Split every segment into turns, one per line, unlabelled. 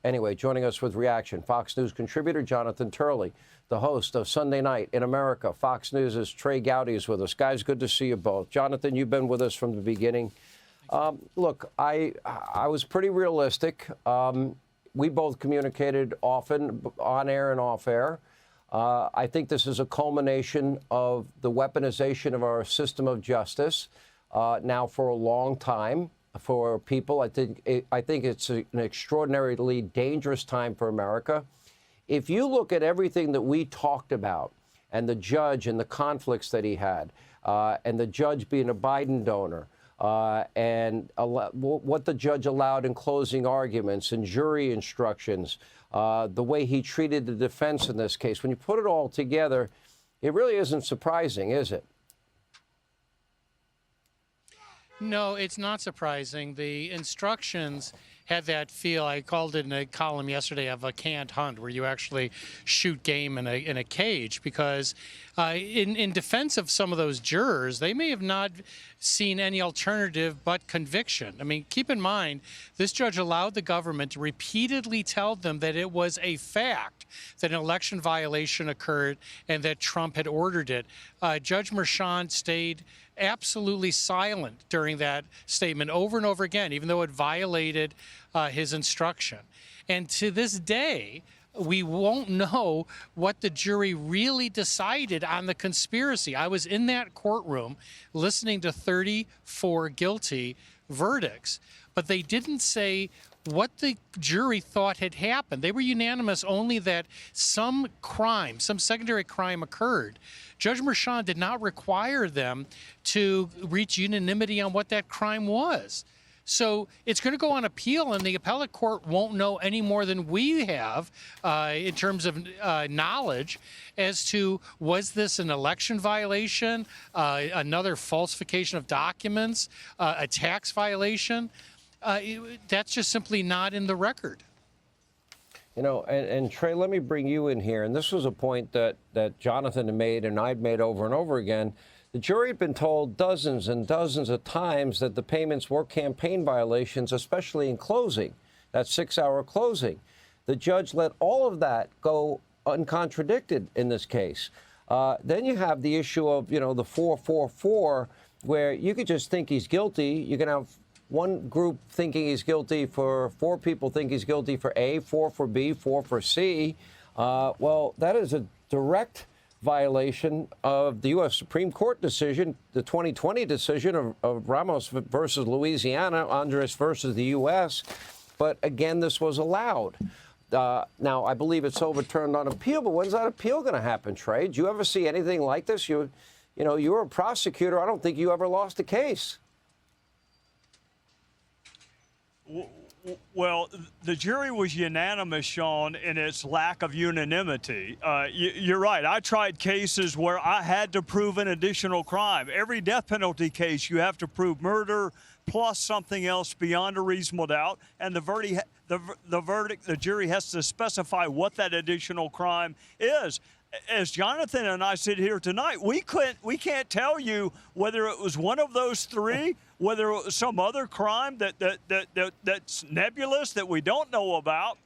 Anyway, joining us with reaction, Fox News contributor Jonathan Turley, the host of Sunday Night in America. Fox News' Trey Gowdy is with us. Guys, good to see you both. Jonathan, you've been with us from the beginning. Look, I was pretty realistic. We both communicated often on air and off air. I think this is a culmination of the weaponization of our system of justice now for a long time for people. I think it's an extraordinarily dangerous time for America. If you look at everything that we talked about and the judge and the conflicts that he had and the judge being a Biden donor, and what the judge allowed in closing arguments and jury instructions, the way he treated the defense in this case, when you put it all together, it really isn't surprising, is it?
No, it's not surprising. The instructions had that feel, I called it in a column yesterday, of a canned hunt, where you actually shoot game in a cage, because in defense of some of those jurors, they may have not seen any alternative but conviction. I mean, keep in mind, this judge allowed the government to repeatedly tell them that it was a fact that an election violation occurred and that Trump had ordered it. Judge Merchan stayed absolutely silent during that statement over and over again, even though it violated his instruction. And to this day, we won't know what the jury really decided on the conspiracy. I was in that courtroom listening to 34 guilty verdicts, but they didn't say what the jury thought had happened. They were unanimous only that some crime, some secondary crime occurred. Judge Merchan did not require them to reach unanimity on what that crime was. So it's going to go on appeal, and the appellate court won't know any more than we have in terms of knowledge as to, was this an election violation, another falsification of documents, a tax violation? That's just simply not in the record.
You know, and Trey, let me bring you in here. And this was a point that Jonathan had made and I'd made over and over again. The jury had been told dozens and dozens of times that the payments were campaign violations, especially in closing, that 6-hour closing. The judge let all of that go uncontradicted in this case. Then you have the issue of, you know, the 444, where you could just think he's guilty. You can have one group thinking he's guilty for 4 people think he's guilty for A, 4 for B, 4 for C. Well, that is a direct violation of the U.S. Supreme Court decision, the 2020 decision of Ramos versus Louisiana, Andres versus the U.S. But again, this was allowed. Now, I believe it's overturned on appeal, but when's that appeal going to happen, Trey? Did you ever see anything like this? You know, you were a prosecutor. I don't think you ever lost a case.
Well, the jury was unanimous, Sean, in its lack of unanimity. You're right. I tried cases where I had to prove an additional crime. Every death penalty case, you have to prove murder plus something else beyond a reasonable doubt, and the verdict, the jury has to specify what that additional crime is. As Jonathan and I sit here tonight, we can't tell you whether it was one of those 3, whether it was some other crime that's nebulous that we don't know about.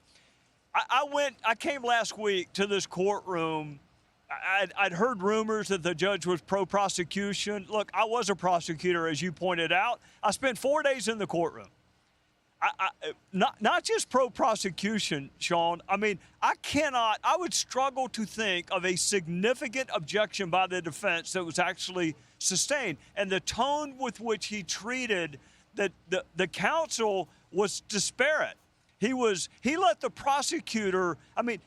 I came last week to this courtroom. I'd heard rumors that the judge was pro-prosecution. Look, I was a prosecutor, as you pointed out. I spent 4 days in the courtroom. Not just pro-prosecution, Sean. I mean, I would struggle to think of a significant objection by the defense that was actually sustained. And the tone with which he treated the counsel was disparate. He let the prosecutor, I mean,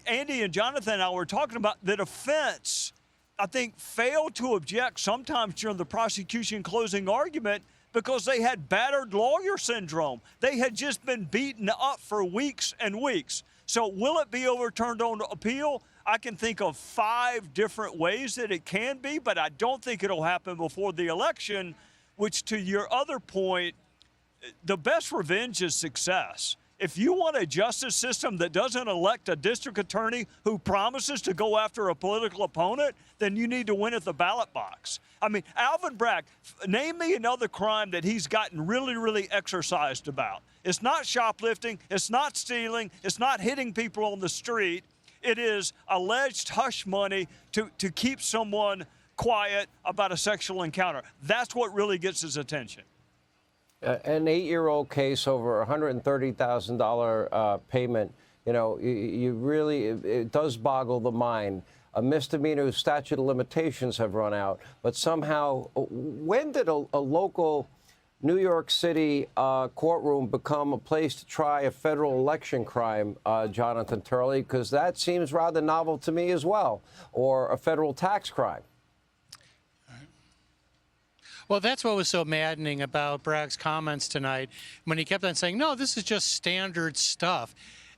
Andy and Jonathan and I were talking about the defense, I think, failed to object sometimes during the prosecution closing argument because they had battered lawyer syndrome. They had just been beaten up for weeks and weeks. So will it be overturned on appeal? I can think of 5 different ways that it can be, but I don't think it'll happen before the election, which, to your other point, the best revenge is success. If you want a justice system that doesn't elect a district attorney who promises to go after a political opponent, then you need to win at the ballot box. I mean, Alvin Bragg, name me another crime that he's gotten really, really exercised about. It's not shoplifting. It's not stealing. It's not hitting people on the street. It is alleged hush money to keep someone quiet about a sexual encounter. That's what really gets his attention.
An 8-year-old case over $130,000 payment, you know, you really, it does boggle the mind. A misdemeanor whose statute of limitations have run out. But somehow, when did a local New York City courtroom become a place to try a federal election crime, Jonathan Turley? Because that seems rather novel to me as well, or a federal tax crime.
Well, that's what was so maddening about Bragg's comments tonight when he kept on saying, no, this is just standard stuff.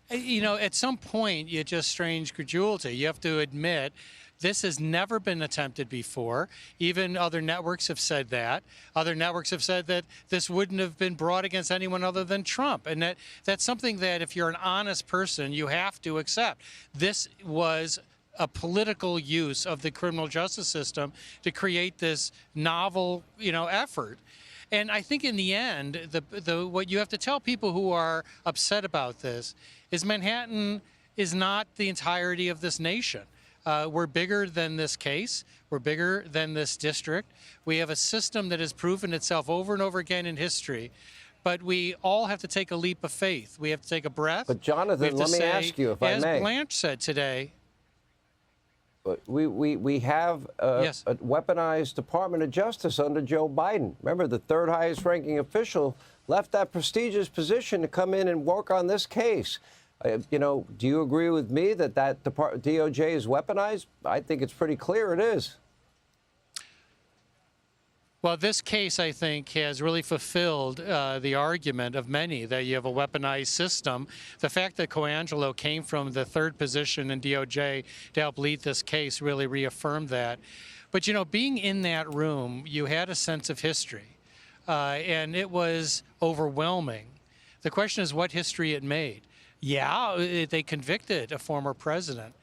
You know, at some point, you just strange credulity. You have to admit this has never been attempted before. Even other networks have said that. Other networks have said that this wouldn't have been brought against anyone other than Trump. And that's something that if you're an honest person, you have to accept. This was a political use of the criminal justice system to create this novel, you know, effort. And I think in the end, what you have to tell people who are upset about this is Manhattan is not the entirety of this nation. We're bigger than this case. We're bigger than this district. We have a system that has proven itself over and over again in history. But we all have to take a leap of faith. We have to take a breath.
But Jonathan, let me ask you, if I may.
As Blanche said today,
we have
yes.
a weaponized Department of Justice under Joe Biden. Remember, the third highest ranking official left that prestigious position to come in and work on this case. You know, do you agree with me that DOJ is weaponized? I think it's pretty clear it is.
Well, this case, I think, has really fulfilled the argument of many that you have a weaponized system. The fact that Coangelo came from the third position in DOJ to help lead this case really reaffirmed that. But, you know, being in that room, you had a sense of history, and it was overwhelming. The question is what history it made. Yeah, they convicted a former president.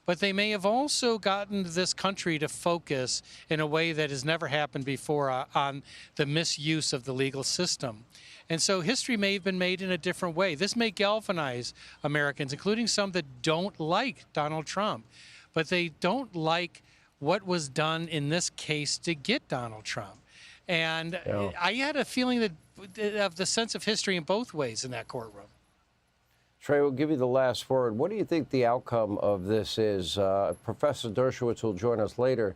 But they may have also gotten this country to focus in a way that has never happened before on the misuse of the legal system. And so history may have been made in a different way. This may galvanize Americans, including some that don't like Donald Trump, but they don't like what was done in this case to get Donald Trump. And yeah. I had a feeling of the sense of history in both ways in that courtroom.
Trey, we'll give you the last word. What do you think the outcome of this is? Professor Dershowitz, who will join us later,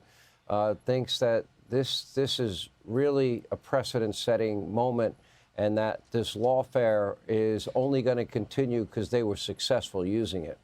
thinks that this is really a precedent-setting moment and that this lawfare is only going to continue because they were successful using it.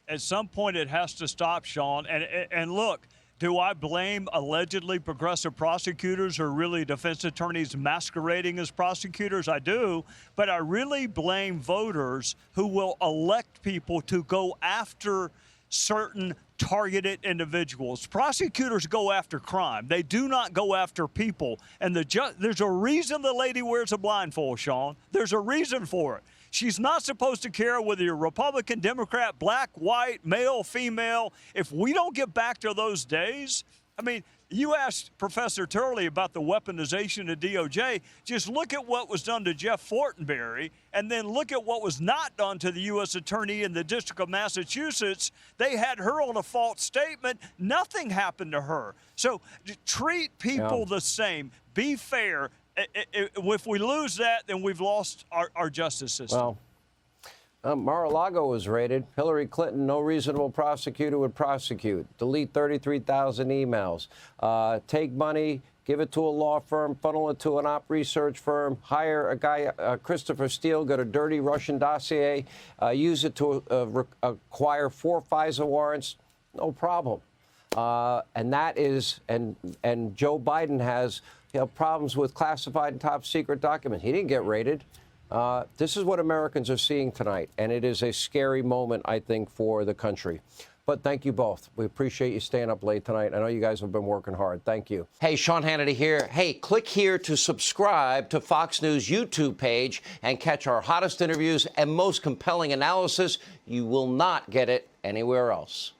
At some point, it has to stop, Sean. And look, do I blame allegedly progressive prosecutors or really defense attorneys masquerading as prosecutors? I do. But I really blame voters who will elect people to go after certain targeted individuals. Prosecutors go after crime. They do not go after people. And there's a reason the lady wears a blindfold, Sean. There's a reason for it. She's not supposed to care whether you're Republican, Democrat, black, white, male, female. If we don't get back to those days, I mean, you asked Professor Turley about the weaponization of DOJ. Just look at what was done to Jeff Fortenberry, and then look at what was not done to the U.S. Attorney in the District of Massachusetts. They had her on a false statement. Nothing happened to her. So treat people the same. Be fair. If we lose that, then we've lost our justice system.
Well, Mar-a-Lago was raided. Hillary Clinton, no reasonable prosecutor would prosecute. Delete 33,000 emails. Take money, give it to a law firm, funnel it to an op research firm, hire a guy, Christopher Steele, got a dirty Russian dossier, use it to acquire 4 FISA warrants. No problem. And that is, and Joe Biden has problems with classified and top secret documents. He didn't get raided. This is what Americans are seeing tonight, and it is a scary moment, I think, for the country. But thank you both. We appreciate you staying up late tonight. I know you guys have been working hard. Thank you. Hey, Sean Hannity here. Hey, click here to subscribe to Fox News YouTube page and catch our hottest interviews and most compelling analysis. You will not get it anywhere else.